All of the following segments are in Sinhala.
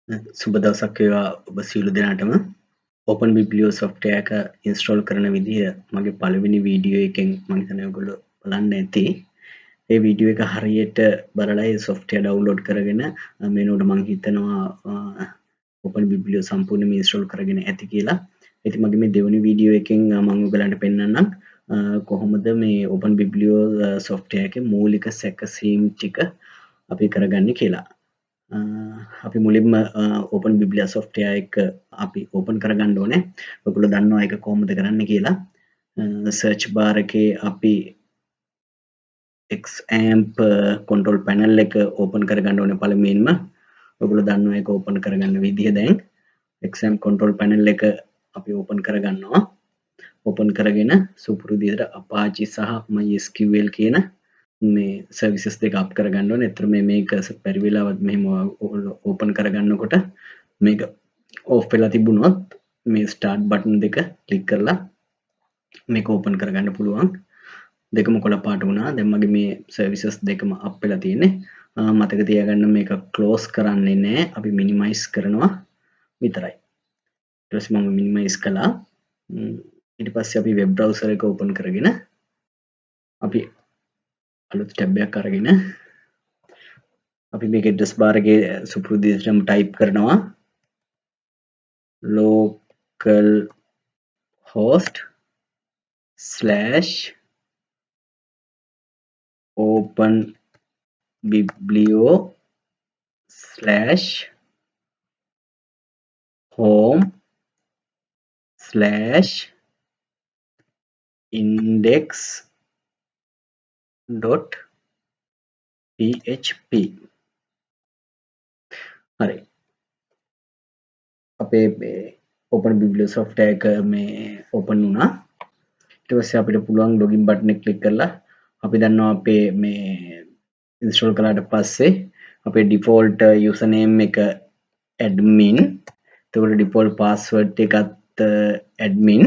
සුබ දවසක් වේවා ඔබ සියලු දෙනාටම. OpenBiblio software එක install කරන විදිහ මගේ පළවෙනි වීඩියෝ එකෙන් මම හිතන්නේ ඔයගොල්ලෝ බලන්න ඇති. ඒ වීඩියෝ එක හරියට බලලා ඒ software download කරගෙන මේනොට මම හිතනවා OpenBiblio සම්පූර්ණයෙන්ම install කරගෙන ඇති කියලා. ඉතින් මගේ මේ දෙවෙනි වීඩියෝ එකෙන් මම ඔයගලන්ට පෙන්නන්නම් කොහොමද මේ OpenBiblio software එකේ මූලික සැකසීම් ටික අපි කරගන්නේ කියලා. අපි මුලින්ම OpenBiblio software එක අපි open කරගන්න ඕනේ. ඔයගොල්ලෝ දන්නවා ඒක කොහොමද කරන්න කියලා. search bar එකේ අපි XAMPP control panel එක open කරගන්න ඕනේ පළමුවෙන්ම. ඔයගොල්ලෝ දන්නවා ඒක open කරගන්න විදිහ දැන්. XAMPP control panel එක අපි open කරගන්නවා. open කරගෙන සුපුරුදු විදිහට Apache සහ MySQL කියන මේ සර්විසස් දෙක අප් කරගන්න ඕනේ. ඒතර මේක පරි වෙලාවත් මෙහෙම ඕපන් කරගන්නකොට මේක ඕෆ් වෙලා තිබුණොත් මේ ස්ටාර්ට් බටන් දෙක ක්ලික් කරලා මේක ඕපන් කරගන්න පුළුවන්. දෙකම කොළ පාට වුණා. දැන් මගේ මේ සර්විසස් දෙකම අප් වෙලා තියෙන්නේ. මතක තියාගන්න මේක ක්ලෝස් කරන්නේ නැහැ. අපි මිනිමයිස් කරනවා විතරයි. ඊට පස්සේ මම මිනිමයිස් කළා. ඊට පස්සේ අපි වෙබ් බ්‍රවුසර් එක ඕපන් කරගෙන අපි අලුත් ටැබ් එකක් අරගෙන අපි මේක ඇඩ්‍රස් බාර් එකේ සුපුරුදු විදිහටම ටයිප් කරනවා localhost/home/index.php හරි අපේ OpenBiblio software එක මේ open වුණා. ඊට පස්සේ අපිට පුළුවන් login button එක click කරලා අපි දන්නවා අපේ මේ install කළාට පස්සේ අපේ default username එක admin. එතකොට default password එකත් admin.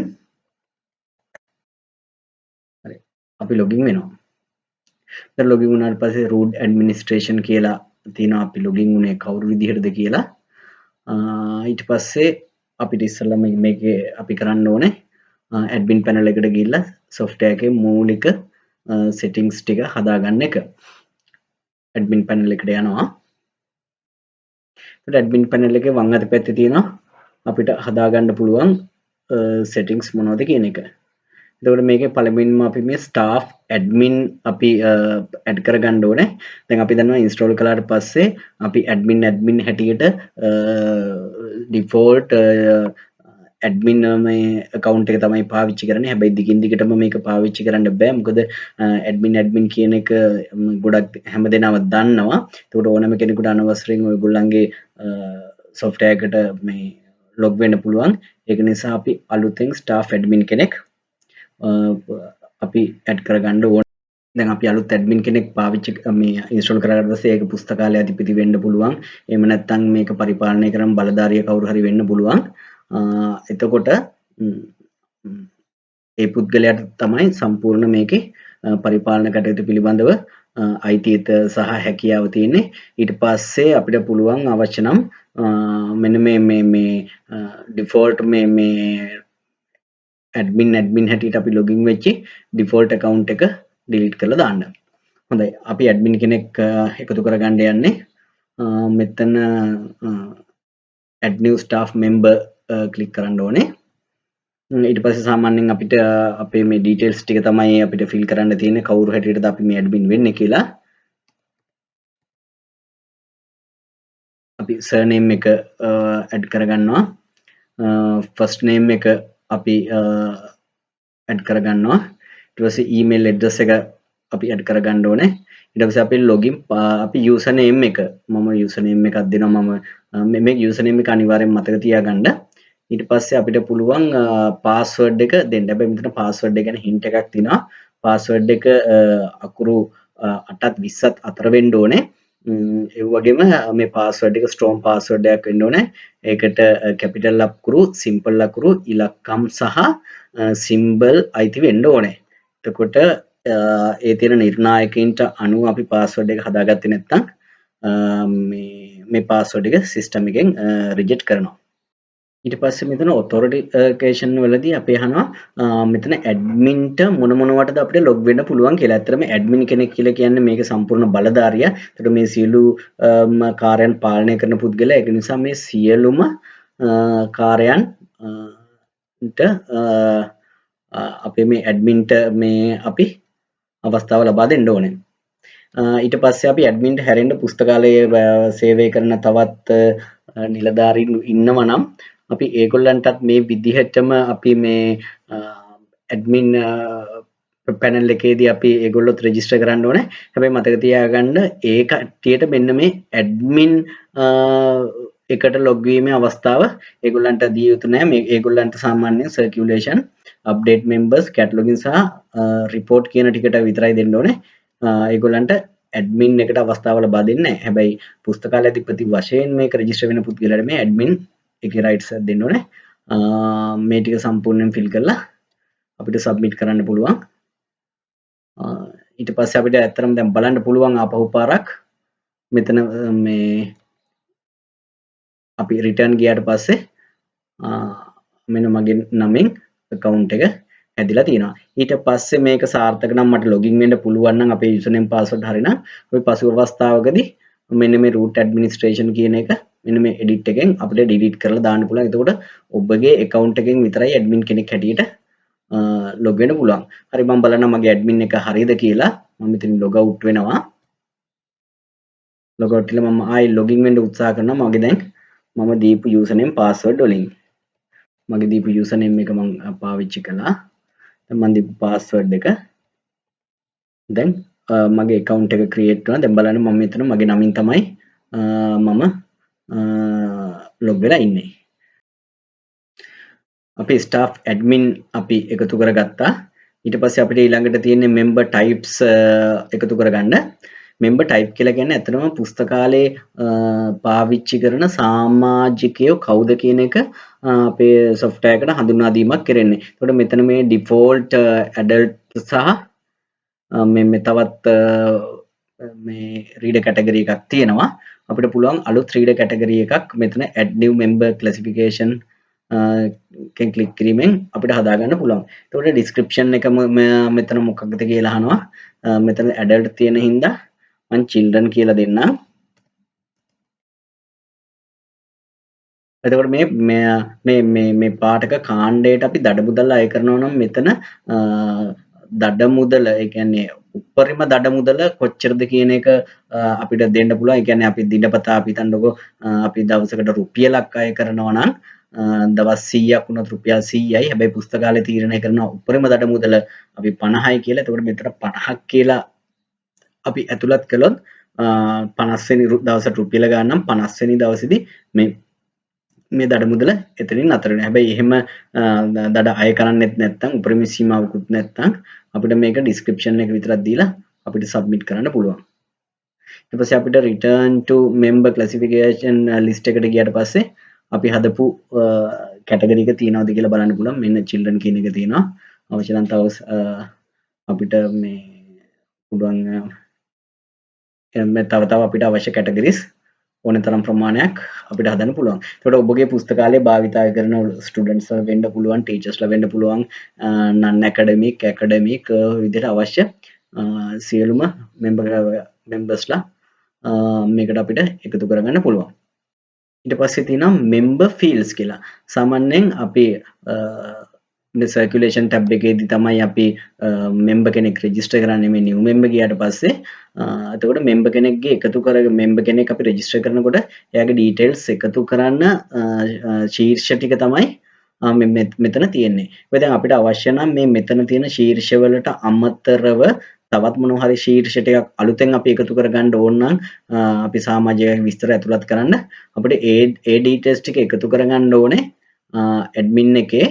හරි අපි login වෙනවා. දැන් login වුණාට පස්සේ root administration කියලා තියෙනවා. අපි login වුණේ කවුරු විදිහටද කියලා. ඊට පස්සේ අපිට ඉස්සෙල්ලා මේකේ අපි කරන්න ඕනේ admin panel එකට ගිහිල්ලා software එකේ මූලික settings ටික හදාගන්න එක. admin panel එකට යනවා. ඒත් admin panel එකේ වම් අත පැත්තේ තියෙනවා අපිට හදාගන්න පුළුවන් settings මොනවද කියන එක. එතකොට මේකේ පළමුවෙන්ම අපි මේ staff admin අපි add කරගන්න ඕනේ. දැන් අපි දන්නවා install කළාට පස්සේ අපි admin හැටියට default admin මේ account එක තමයි පාවිච්චි කරන්නේ. හැබැයි දිගින් දිගටම මේක පාවිච්චි කරන්න බෑ. මොකද admin කියන එක ගොඩක් හැමදෙනාම දන්නවා. ඒකට ඕනම කෙනෙකුට අනවසරයෙන් ඔයගොල්ලන්ගේ software එකට මේ log වෙන්න පුළුවන්. ඒක නිසා අපි අලුතෙන් staff admin කෙනෙක් අපි add කරගන්න ඕන. දැන් අපි අලුත් admin කෙනෙක් පාවිච්චි මේ install කරාට පස්සේ ඒක පුස්තකාලය අධිපති වෙන්න පුළුවන්. එහෙම නැත්නම් මේක පරිපාලනය කරන බලධාරිය කවුරු හරි වෙන්න පුළුවන්. එතකොට ඒ පුද්ගලයාට තමයි සම්පූර්ණ මේකේ පරිපාලන කටයුතු පිළිබඳව අයිතියත සහ හැකියාව තියෙන්නේ. ඊට පස්සේ අපිට පුළුවන් අවශ්‍ය නම් මෙන්න මේ default මේ admin හැටියට අපි login වෙච්ච default account එක delete කරලා දාන්න. හොඳයි. අපි admin කෙනෙක් එකතු කරගන්න යන්නේ. මෙතන add new staff member click කරන්න ඕනේ. ඊට පස්සේ සාමාන්‍යයෙන් අපිට අපේ මේ details ටික තමයි අපිට fill කරන්න තියෙන්නේ. කවුරු හැටියටද අපි මේ admin වෙන්නේ කියලා. අපි surname එක add කරගන්නවා. first name එක අපි add කරගන්නවා. ඊට පස්සේ email address එක අපි add කරගන්න ඕනේ. ඊට පස්සේ අපි login අපි username එක මම username එකක් දෙනවා. මම මේ username එක අනිවාර්යෙන් මතක තියාගන්න. ඊට පස්සේ අපිට පුළුවන් password එක දෙන්න. හැබැයි මෙතන password එක ගැන hint එකක් තියෙනවා. password එක අකුරු 8ත් 20ත් අතර වෙන්න ඕනේ. ඒ වගේම මේ password එක strong password එකක් වෙන්න ඕනේ. ඒකට capital අකුරු, simple අකුරු, ඉලක්කම් සහ symbol අයිති වෙන්න ඕනේ. එතකොට ඒ තියෙන නිර්ණායකයින්ට අනුව අපි password එක හදාගත්තේ නැත්නම් මේ මේ password එක system එකෙන් reject කරනවා. ඊට පස්සේ මෙතන authentication වලදී අපි අහනවා මෙතන adminට මොන මොනවටද අපිට log වෙන්න පුළුවන් කියලා. ඇත්තටම admin කෙනෙක් කියලා කියන්නේ මේක සම්පූර්ණ බලධාරියා. ඒතකොට මේ සියලු කාර්යයන් පාලනය කරන පුද්ගලයා. ඒක නිසා මේ සියලුම කාර්යයන් අපේ මේ adminට මේ අපි අවස්ථාව ලබා දෙන්න ඕනේ. ඊට පස්සේ අපි adminට හැරෙන්න පුස්තකාලයේ සේවය කරන තවත් නිලධාරීන් ඉන්නවා නම් අපි ඒගොල්ලන්ටත් මේ විදිහටම අපි මේ admin panel එකේදී අපි ඒගොල්ලොත් register කරන්න ඕනේ. හැබැයි මතක තියාගන්න ඒ කට්ටියට මෙන්න මේ admin එකට log වීමේ අවස්ථාව ඒගොල්ලන්ට දිය යුතු නැහැ. මේ ඒගොල්ලන්ට සාමාන්‍යයෙන් circulation, update members, cataloging සහ report කියන ටිකට විතරයි දෙන්න ඕනේ. ඒගොල්ලන්ට admin එකට අවස්ථාව ලබා දෙන්නේ නැහැ. හැබැයි පුස්තකාලය අධිපති වශයෙන් මේක register වෙන පුද්ගලයාට මේ admin එකේ rights දෙන්න ඕනේ. මේ ටික සම්පූර්ණයෙන් fill කරලා අපිට submit කරන්න පුළුවන්. ඊට පස්සේ අපිට ඇත්තටම දැන් බලන්න පුළුවන් ආපහු පාරක් මෙතන මේ අපි return ගියාට පස්සේ මෙන්න මගේ නමින් account එක හැදිලා තියෙනවා. ඊට පස්සේ මේක සාර්ථක නම් මට login වෙන්න පුළුවන් නම් අපේ username password හරිනම් අපි පසු අවස්ථාවකදී මෙන්න මේ root administration කියන එක මෙන්න මේ edit එකෙන් අපිට delete කරලා දාන්න පුළුවන්. එතකොට ඔබගේ account එකෙන් විතරයි admin කෙනෙක් හැටියට log වෙන්න පුළුවන්. හරි මම බලන්න මගේ admin එක හරියද කියලා. මම මෙතන log out වෙනවා. log out කියලා මම ආයි login වෙන්න උත්සාහ කරනවා. මගේ දැන් මම දීපු username password වලින්. මගේ දීපු username එක මම පාවිච්චි කළා. දැන් මම දීපු password එක දැන් මගේ account එක create වුණා. දැන් බලන්න මම මෙතන මගේ නමින් තමයි මම log වෙලා ඉන්නේ. අපි staff admin අපි එකතු කරගත්තා. ඊට පස්සේ අපිට ඊළඟට තියෙන්නේ member types එකතු කරගන්න. member type කියලා කියන්නේ ඇත්තටම පුස්තකාලේ පාවිච්චි කරන සමාජිකයෝ කවුද කියන එක අපේ software එකට හඳුන්වා දීමක් කරන්නේ. එතකොට මෙතන මේ default adult සහ මේ තවත් මේ reader category එකක් තියෙනවා. අපිට පුළුවන් අලුත් reader category එකක් මෙතන add new member classification කෙන් ක්ලික් කිරීමෙන් අපිට හදාගන්න පුළුවන්. එතකොට description එක මෙතන මොකක්ද කියලා අහනවා. මෙතන adult තියෙන හින්දා මම children කියලා දෙන්නම්. එතකොට මේ පාඨක කාණ්ඩයට අපි දඩ මුදල් අය කරනවා නම් මෙතන දඩ මුදල ඒ කියන්නේ උපරිම දඩ මුදල කොච්චරද කියන එක අපිට දෙන්න පුළුවන්. ඒ කියන්නේ අපි දිනපතා අපි හිතන්නකෝ අපි දවසකට රුපියලක් අය කරනවා නම් දවස් 100ක් වුණොත් රුපියල් 100යි. හැබැයි පුස්තකාලේ තීරණය කරන උපරිම දඩ මුදල අපි 50යි කියලා. එතකොට මෙතන 50ක් කියලා අපි ඇතුළත් කළොත් 50 වෙනි දවසට රුපියල ගන්න නම් 50 වෙනි දවසේදී මේ දඩ මුදල එතනින් නතර වෙනවා. හැබැයි එහෙම දඩ අය කරන්නෙත් නැත්නම් උපරිම සීමාවකුත් නැත්නම් අපිට මේක description එක විතරක් දීලා අපිට submit කරන්න පුළුවන්. ඊට පස්සේ අපිට return to member classification list එකට ගියාට පස්සේ අපි හදපු category එක තියෙනවද කියලා බලන්න පුළුවන්. මෙන්න children කියන එක තියෙනවා. අවශ්‍ය නම් තව අපිට මේ පුළුවන් තව අපිට අවශ්‍ය categories ඕන තරම් ප්‍රමාණයක් අපිට හදන්න පුළුවන්. ඒකට ඔබගේ පුස්තකාලේ භාවිතා කරන ස්ටුඩන්ට්ස් වෙන්න පුළුවන්, ටීචර්ස්ලා වෙන්න පුළුවන්, non academic, academic විදිහට අවශ්‍ය සියලුම මෙම්බර්ස්ලා මේකට අපිට එකතු කරගන්න පුළුවන්. ඊට පස්සේ තියෙනවා member fields කියලා. සාමාන්‍යයෙන් අපි circulation tab එකේදී තමයි අපි member කෙනෙක් register කරන්නේ. මේ new member ගියාට පස්සේ එතකොට member කෙනෙක්ගේ එකතු කරගෙන member කෙනෙක් අපි register කරනකොට එයාගේ details එකතු කරන්න ශීර්ෂ ටික තමයි මෙතන තියෙන්නේ. ඔය දැන් අපිට අවශ්‍ය නම් මේ මෙතන තියෙන ශීර්ෂ වලට අමතරව තවත් මොනවා හරි ශීර්ෂ ටිකක් අලුතෙන් අපි එකතු කරගන්න ඕන නම් අපි සමාජික විස්තර ඇතුළත් කරන්න අපිට ඒ details ටික එකතු කරගන්න ඕනේ admin එකේ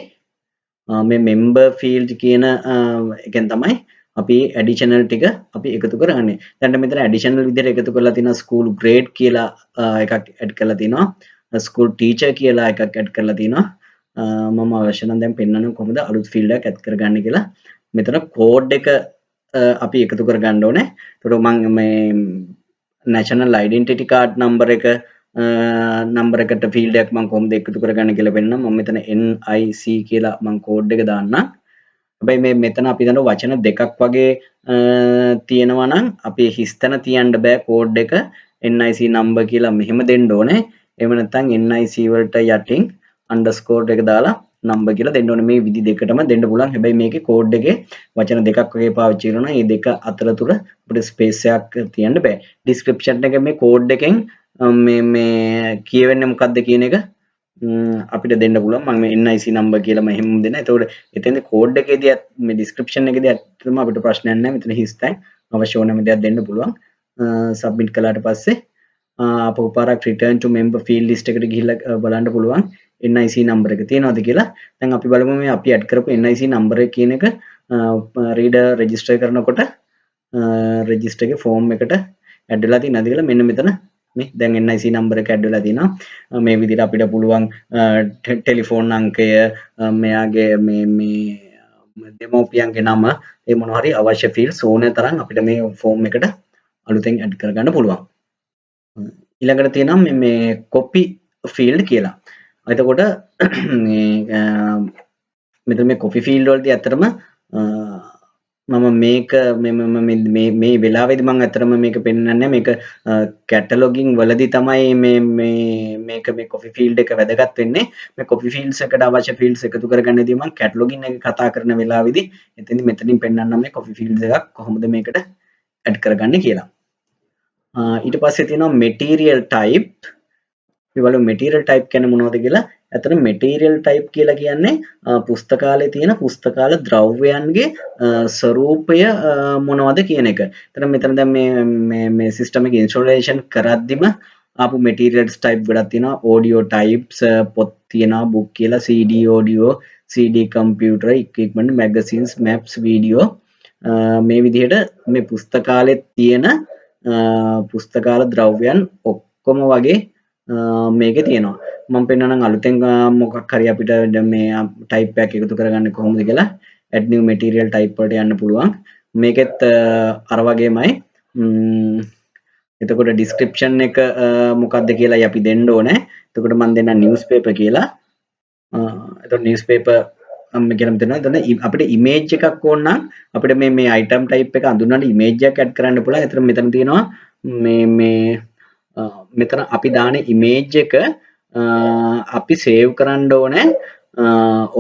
මේ member field කියන එකෙන් තමයි අපි additional ටික අපි එකතු කරගන්නේ. දැන් මෙතන additional විදිහට එකතු කරලා තියෙනවා school grade කියලා එකක් add කරලා තිනවා. school teacher කියලා එකක් add කරලා තිනවා. මම අවශ්‍ය නම් දැන් පෙන්නන්න කොහොමද අලුත් field එකක් add කරගන්නේ කියලා. මෙතන code එක අපි එකතු කරගන්න ඕනේ. ඒකට මම මේ national identity card number එක නම්බර් එකට ෆීල්ඩ් එකක් මම කොහොමද එකතු කරගන්නේ කියලා පෙන්නනවා. මම මෙතන NIC කියලා මම කෝඩ් එක දාන්නම්. හැබැයි මේ මෙතන අපි දන්න වචන දෙකක් වගේ තියෙනවා නම් අපි හිස්තැන තියන්න බෑ කෝඩ් එක NIC number කියලා මෙහෙම දෙන්න ඕනේ. එහෙම නැත්නම් NIC වලට යටින් underscore එක දාලා number කියලා දෙන්න ඕනේ. මේ විදි දෙකටම දෙන්න පුළුවන්. හැබැයි මේකේ කෝඩ් එකේ වචන දෙකක් වගේ පාවිච්චි කරනවා. මේ දෙක අතරතුර අපිට ස්පේස් එකක් තියන්න බෑ. description එක මේ කෝඩ් එකෙන් මේ කියවෙන්නේ මොකක්ද කියන එක අපිට දෙන්න පුළුවන්. මම මේ NIC number කියලා මම එහෙම දෙන්න. එතකොට එතෙන්ද කෝඩ් එකේදී මේ description එකේදී ඇත්තටම අපිට ප්‍රශ්නයක් නැහැ. මෙතන හිස් තැන් අවශ්‍ය ඕනම දෙයක් දෙන්න පුළුවන්. සබ්මිට් කළාට පස්සේ අපෝ පාරක් return to member field list එකට ගිහිල්ලා බලන්න පුළුවන් NIC number එක තියෙනවද කියලා. දැන් අපි බලමු මේ අපි add කරපු NIC number එක කියන එක reader register කරනකොට register එකේ form එකට add වෙලා තියෙනවද කියලා මෙන්න මෙතන මේ දැන් NIC number එක add වෙලා තියෙනවා. මේ විදිහට අපිට පුළුවන් ටෙලිෆෝන් අංකය මෙයාගේ මේ දෙමෝපියන්ගේ නම ඒ මොනවා හරි අවශ්‍ය fields ඕනෑ තරම් අපිට මේ form එකට අලුතෙන් add කරගන්න පුළුවන්. ඊළඟට තියෙනවා මේ copy field කියලා. එතකොට මෙතන මේ copy field වලදී ඇත්තටම මම මේක මේ වෙලාවේදී මම ඇත්තටම මේක පෙන්වන්නේ මේක cataloging වලදී තමයි මේක මේ copy field එක වැදගත් වෙන්නේ. මේ copy fields එකට අවශ්‍ය fields එකතු කරගන්නදී මම cataloging එක කතා කරන වෙලාවේදී එතෙන්දී මෙතනින් පෙන්වන්නම් මේ copy fields එකක් කොහොමද මේකට add කරගන්නේ කියලා. ඊට පස්සේ තියෙනවා material type. අපි බලමු material type කියන්නේ මොනවද කියලා. ඇත්තට material type කියලා කියන්නේ පුස්තකාලේ තියෙන පුස්තකාල ද්‍රව්‍යයන්ගේ ස්වરૂපය මොනවද කියන එක. එතන මෙතන දැන් මේ system එක installation කරද්දිම ආපු materials type ගොඩක් තියෙනවා. audio types පොත් තියෙනවා book කියලා, CD audio, CD computer, equipment, magazines, maps, video මේ විදිහට මේ පුස්තකාලේ තියෙන පුස්තකාල ද්‍රව්‍යයන් ඔක්කොම වගේ මේකේ තියෙනවා. මම පෙන්නනම් අලුතෙන් මොකක් හරි අපිට මේ type එකක් එකතු කරගන්න කොහොමද කියලා add new material type වලට යන්න පුළුවන්. මේකෙත් අර වගේමයි. එතකොට description එක මොකක්ද කියලා අපි දෙන්න ඕනේ. එතකොට මම දෙන්න newspaper කියලා. එතකොට newspaper කියලා මෙතන අපිට image එකක් ඕන නම් අපිට මේ item type එක අඳුනන image එකක් add කරන්න පුළුවන්. එතන මෙතන තියෙනවා මෙතන අපි දාන image එක අපි save කරන්න ඕනේ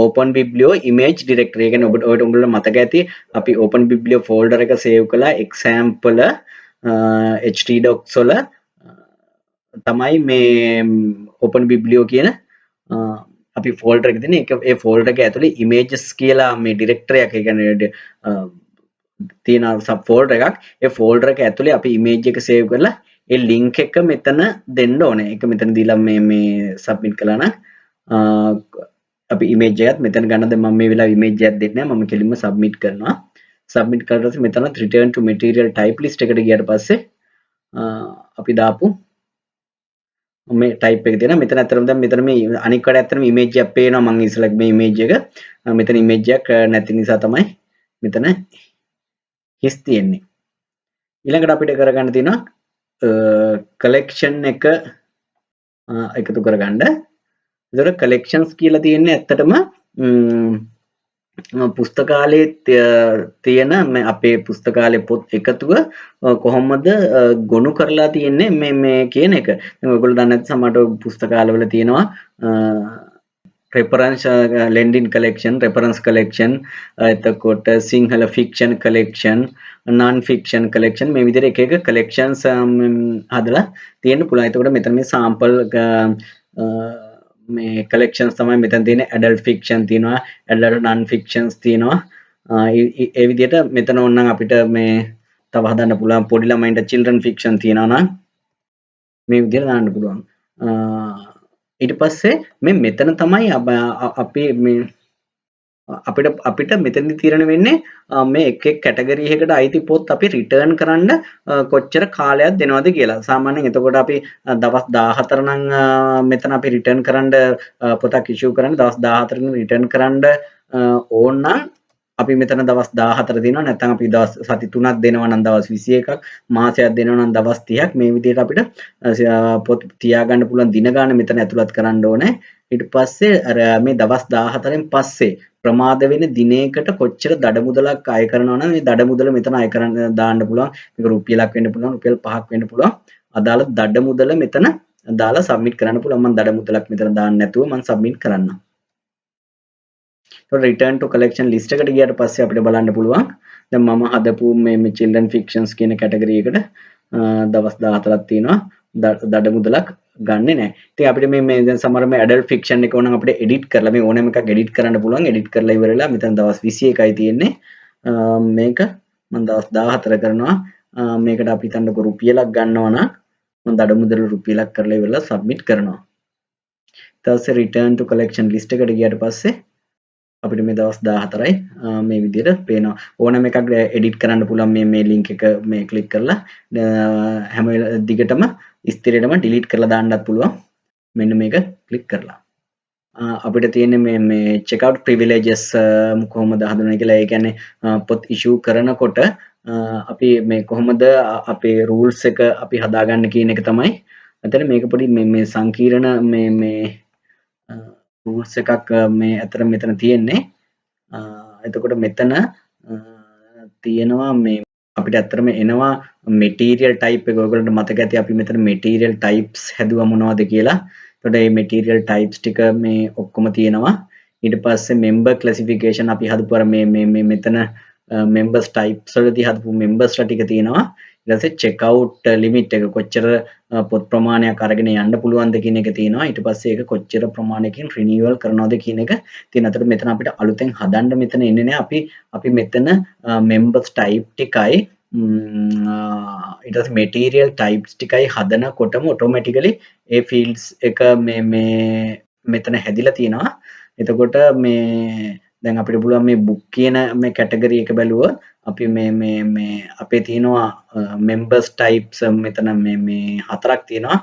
open biblio image directory. ඒ කියන්නේ ඔයාලට උඹලා මතක ඇති අපි open biblio folder එක save කළා example htdocs වල තමයි මේ open biblio කියන අපි folder එක දෙන්නේ. ඒ folder එක ඇතුලේ images කියලා මේ directory එකක්, ඒ කියන්නේ තියෙන sub folder එකක්. ඒ folder එක ඇතුලේ අපි image එක save කරලා ඒ link එක මෙතන දෙන්න ඕනේ. ඒක මෙතන දීලා මේ submit කළා නම් අපි image එකත් මෙතන ගන්නද මම මේ වෙලාව image එකක් දෙන්නේ නැහැ. මම කෙලින්ම submit කරනවා. submit කරලා පස්සේ මෙතන return to material type list එකට ගියාට පස්සේ අපි දාපු මේ type එක තියෙනවා. මෙතන ඇත්තටම දැන් මෙතන මේ අනික් කට ඇත්තටම image එකක් පේනවා. මම ඉස්සෙල්ලා මේ image එක මෙතන image එකක් නැති නිසා තමයි මෙතන හිස් තියෙන්නේ. ඊළඟට අපිට කරගන්න තියෙනවා collection එක එකතු කරගන්න. ඒතර collections කියලා තියෙන්නේ ඇත්තටම පුස්තකාලයේ තියෙන අපේ පුස්තකාලේ පොත් එකතුව කොහොමද ගොනු කරලා තියෙන්නේ මේ කියන එක. දැන් ඔයගොල්ලෝ දන්නේ නැත්නම් සමහරට පුස්තකාලවල තියෙනවා reference lending collection, reference collection, එතකොට Sinhala fiction collection, non fiction collection මේ විදිහට එක එක collections හදලා තියෙන්න පුළුවන්. එතකොට මෙතන මේ sample මේ collections තමයි මෙතන තියෙන්නේ. adult fiction තියෙනවා, adult non fictions තියෙනවා. ඒ විදිහට මෙතන ඕනනම් අපිට මේ තව හදන්න පුළුවන්. පොඩි ළමයින්ට children fiction තියෙනවා නම් මේ විදිහට දාන්න පුළුවන්. ඊට පස්සේ මෙතන තමයි අපි මේ අපිට මෙතනදි තීරණය වෙන්නේ මේ එක කැටගරි එකකට අයිති පොත් අපි රිටර්න් කරන්න කොච්චර කාලයක් දෙනවද කියලා. සාමාන්‍යයෙන් එතකොට අපි දවස් 14 නම් මෙතන අපි රිටර්න් කරන්න පොතක් ඉෂුව කරන්න දවස් 14 කින් රිටර්න් කරන්න ඕන නම් අපි මෙතන දවස් 14 දෙනවා නැත්නම් අපි දවස් සති 3ක් දෙනවා නම් දවස් 21ක් මාසයක් දෙනවා නම් දවස් 30ක් මේ විදිහට අපිට පොත් තියාගන්න පුළුවන් දින ගාන මෙතන ඇතුළත් කරන්න ඕනේ. ඊට පස්සේ අර මේ දවස් 14න් පස්සේ ප්‍රමාද වෙන දිනයකට කොච්චර දඩ මුදලක් අය කරනවා නම් මේ දඩ මුදල මෙතන අය කරන්න දාන්න පුළුවන්. මේක රුපියලක් වෙන්න පුළුවන්, රුපියල් 5ක් වෙන්න පුළුවන්. අදාළ දඩ මුදල මෙතන දාලා සබ්මිට් කරන්න පුළුවන්. මම දඩ මුදලක් මෙතන දාන්න නැතුව මම සබ්මිට් කරන්නම්. return to collection list එකට ගියාට පස්සේ අපිට බලන්න පුළුවන් දැන් මම හදපු මේ children fictions කියන කැටගරි එකට දවස් 14ක් තියෙනවා දඩ මුදලක් ගන්නෙ නැහැ. ඉතින් අපිට මේ දැන් සමහර මේ adult fiction එක ඕනම් අපිට edit කරලා මේ ඕනෑම එකක් edit කරන්න පුළුවන්. edit කරලා ඉවරලා මෙතන දවස් 21යි තියෙන්නේ. මේක මම දවස් 14 කරනවා. මේකට අපි හිතන්නකො රුපියලක් ගන්නවා නම් මම දඩ මුදල රුපියලක් කරලා ඉවරලා submit කරනවා. ඊට පස්සේ return to collection list එකට ගියාට පස්සේ අපිට මේ දවස් 14යි මේ විදිහට පේනවා. ඕනම එකක් එඩිට් කරන්න පුළුවන් මේ link එක මේ ක්ලික් කරලා හැම දිගටම ස්ථිරයටම delete කරලා දාන්නත් පුළුවන්. මෙන්න මේක ක්ලික් කරලා. අපිට තියෙන්නේ මේ checkout privileges කොහොමද හඳුනන්නේ කියලා. ඒ කියන්නේ පොත් issue කරනකොට අපි මේ කොහොමද අපේ rules එක අපි හදාගන්න කියන එක තමයි. එතන මේක පොඩි මේ සංකීර්ණ මේ rules එකක් මේ අතර මෙතන තියෙන්නේ. එතකොට මෙතන තියෙනවා මේ අපිට ඇත්තටම එනවා material type එක. ඔයගොල්ලන්ට මතක ඇති අපි මෙතන material types හැදුවා මොනවද කියලා. එතකොට මේ material types ටික මේ ඔක්කොම තියෙනවා. ඊට පස්සේ member classification අපි හදපු අර මේ මෙතන members types වලදී හදපු members ටික තියෙනවා. ඊට පස්සේ checkout limit එක කොච්චර පොත් ප්‍රමාණයක් අරගෙන යන්න පුළුවන්ද කියන එක තියෙනවා. ඊට පස්සේ ඒක කොච්චර ප්‍රමාණයකින් renewal කරනවද කියන එක තියෙන. අතට මෙතන අපිට අලුතෙන් හදන්න මෙතන එන්නේ නැහැ. අපි මෙතන members type ටිකයි ඊට පස්සේ material types ටිකයි හදනකොටම automatically ඒ fields එක මේ මෙතන හැදිලා තියෙනවා. එතකොට මේ දැන් අපිට පුළුවන් මේ book කියන මේ category එක බැලුවොත් අපි මේ අපේ තියෙනවා members types මෙතන මේ හතරක් තියෙනවා.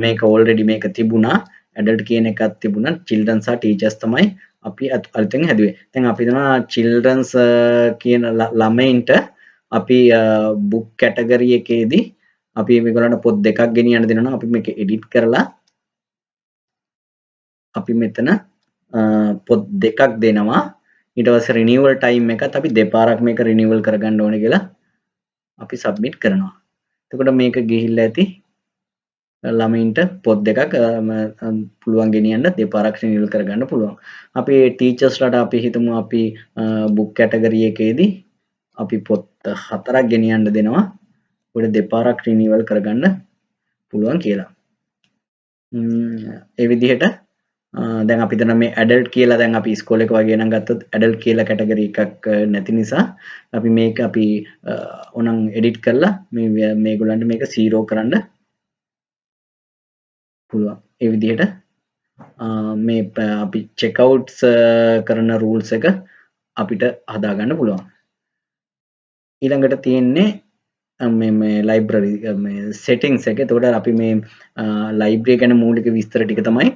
මේක already මේක තිබුණා. adult කියන එකක් තිබුණා. children සහ teachers තමයි අපි අලුතෙන් හැදුවේ. දැන් අපි හිතනවා children's කියන ළමයින්ට අපි book category එකේදී අපි මේගොල්ලන්ට පොත් දෙකක් ගෙනියන්න දෙනවා. අපි මේක edit කරලා අපි මෙතන පොත් දෙකක් දෙනවා. ඊට පස්සේ renewal time එකත් අපි දෙපාරක් මේක renewal කරගන්න ඕනේ කියලා අපි submit කරනවා. එතකොට මේක ගිහිල්ලා ඇති ළමයින්ට පොත් දෙකක් පුළුවන් ගෙනියන්න දෙපාරක් renewal කරගන්න පුළුවන්. අපි teachers ලාට අපි හිතමු අපි book category එකේදී අපි පොත් හතරක් ගෙනියන්න දෙනවා. උඩ දෙපාරක් renewal කරගන්න පුළුවන් කියලා. ඒ විදිහට දැන් අපි හිතන මේ adult කියලා දැන් අපි ඉස්කෝලේ එක වගේ නම් ගත්තොත් adult කියලා කැටගරි එකක් නැති නිසා අපි මේක අපි ඕනම් edit කරලා මේගොල්ලන්ට මේක 0 කරන්න පුළුවන්. ඒ විදිහට මේ අපි checkouts කරන rules එක අපිට හදා ගන්න පුළුවන්. ඊළඟට තියෙන්නේ මේ library මේ settings එක. එතකොට අපි මේ library ගැන මූලික විස්තර ටික තමයි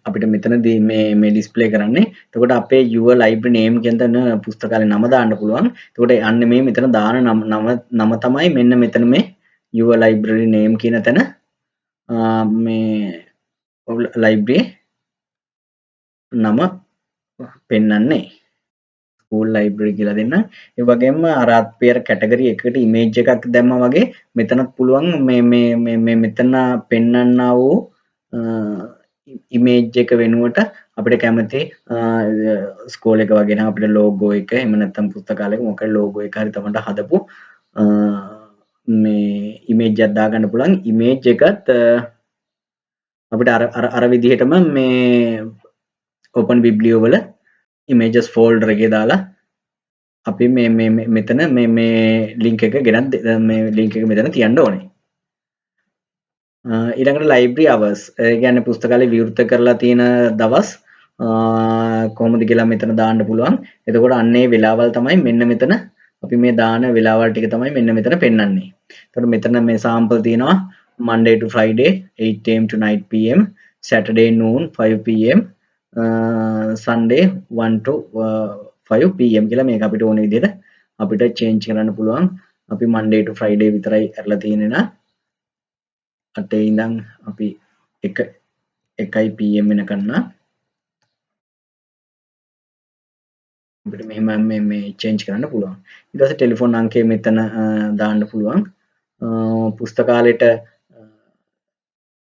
අපිට මෙතනදී මේ ඩිස්ප්ලේ කරන්නේ. එතකොට අපේ your library name කියන තැන පුස්තකාලේ නම දාන්න පුළුවන්. එතකොට අන්න මේ මෙතන දාන නම තමයි මෙන්න මෙතන මේ your library name කියන තැන මේ library නම පෙන්වන්නේ. school library කියලා දෙන්න. ඒ වගේම අර අපේ කැටගරි එකකට image එකක් දැම්මා වගේ මෙතනත් පුළුවන් මේ මෙතන පෙන්වන්නා වූ image එක වෙනුවට අපිට කැමති ස්කෝල් එක වගේ නම් අපිට logo එක එහෙම නැත්නම් පුස්තකාලයක මොකද logo එක හරි තමයි හදපු මේ image එකක් දාගන්න පුළුවන්. image එකත් අපිට අර විදිහටම මේ open biblio වල images folder එකේ දාලා අපි මේ මෙතන මේ link එක ගෙනත් මේ link එක මෙතන තියන්න ඕනේ. ඊළඟට library hours ඒ කියන්නේ පුස්තකාලේ විවෘත කරලා තියෙන දවස් කොහොමද කියලා මෙතන දාන්න පුළුවන්. එතකොට අන්නේ වෙලාවල් තමයි මෙන්න මෙතන අපි මේ දාන වෙලාවල් ටික තමයි මෙන්න මෙතන පෙන්වන්නේ. එතකොට මෙතන මේ sample තියෙනවා Monday to Friday 8 am to 9 pm, Saturday noon 5 pm, Sunday 1 to 5 pm කියලා මේක අපිට ඕන විදිහට අපිට change කරන්න පුළුවන්. අපි Monday to Friday විතරයි කරලා තියෙන්නේ නා 8 ඉඳන් අපි 1යි pm වෙනකන් නා අපිට මෙහෙම මේ change කරන්න පුළුවන්. ඊට පස්සේ ටෙලිෆෝන් අංකය මෙතන දාන්න පුළුවන්. පුස්තකාලයට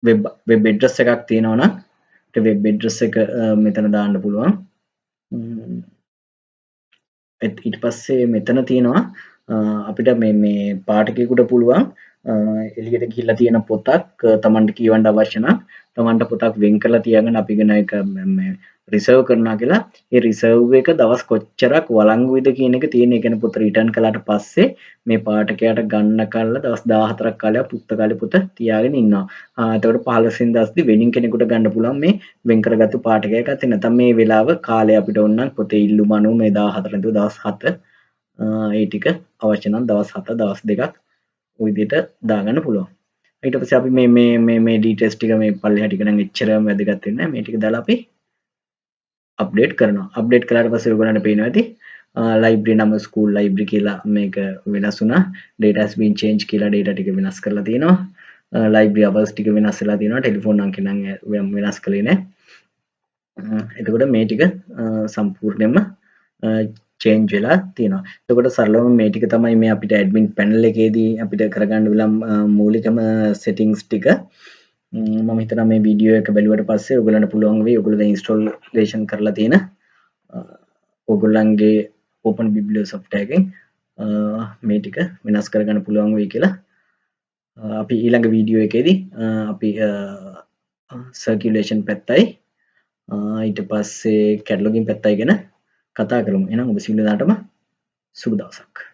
වෙබ් ඇඩ්‍රස් එකක් තියෙනවා නම් වෙබ් ඇඩ්‍රස් එක මෙතන දාන්න පුළුවන්. ඊට පස්සේ මෙතන තියෙනවා අපිට මේ පාඨකයෙකුට පුළුවන් එළියට ගිහිල්ලා තියෙන පොතක් තමන්ට කියවන්න අවශ්‍ය නම් තමන්ට පොතක් වෙන් කරලා තියාගෙන අපි ගෙන එක රිසර්ව් කරනවා කියලා. ඒ රිසර්ව් එක දවස් කොච්චරක් වළංගුයිද කියන එක තියෙන. ඒ කියන්නේ පොත රිටර්න් කළාට පස්සේ මේ පාඨකයාට ගන්න කල්ලා දවස් 14ක් කාලයක් පුස්තකාලේ පොත තියාගෙන ඉන්නවා. එතකොට 15 වෙනි දවසේදී වෙනින් කෙනෙකුට ගන්න පුළුවන් මේ වෙන් කරගත්තු පාඨකයෙක් අතේ. නැත්නම් මේ වෙලාව කාලය අපිට ඕන නම් පොතේ ඉල්ලුම අනුව මේ 14 නැතුව දවස් 7 ඒ ටික අවශ්‍ය නම් දවස් 7 දවස් 2ක් ওই විදිහට දාගන්න පුළුවන්. ඊට පස්සේ අපි මේ ඩීටේල්ස් ටික මේ පල්ලෙහා ටික නම් එච්චරම වැදගත් වෙන්නේ නැහැ. මේ ටික දාලා අපි අප්ඩේට් කරනවා. අප්ඩේට් කළාට පස්සේ ඔයගොල්ලන්ට පේනවා ඇති library නම school library කියලා මේක වෙනස් වුණා. data has been changed කියලා data ටික වෙනස් කරලා තියෙනවා. library hours ටික වෙනස් වෙලා තියෙනවා. ටෙලිෆෝන් අංකෙ නම් වෙනස් කළේ නැහැ. එතකොට මේ ටික සම්පූර්ණයෙන්ම change වෙලා තියෙනවා. එතකොට සරලවම මේ ටික තමයි මේ අපිට admin panel එකේදී අපිට කරගන්න විලම් මූලිකම settings ටික. මම හිතනවා මේ වීඩියෝ එක බැලුවට පස්සේ ඔයගලන්ට පුළුවන් වෙයි ඔයගොල්ලෝ දැන් ඉන්ස්ටෝලේෂන් කරලා තියෙන ඔයගොල්ලන්ගේ open bibliosoft එකෙන් මේ ටික වෙනස් කරගන්න පුළුවන් වෙයි කියලා අපි ඊළඟ වීඩියෝ එකේදී අපි circulation පැත්තයි ඊට පස්සේ cataloging පැත්තයි ගැන කතා කරමු. එහෙනම් ඔබ සියලු දෙනාටම සුබ දවසක්.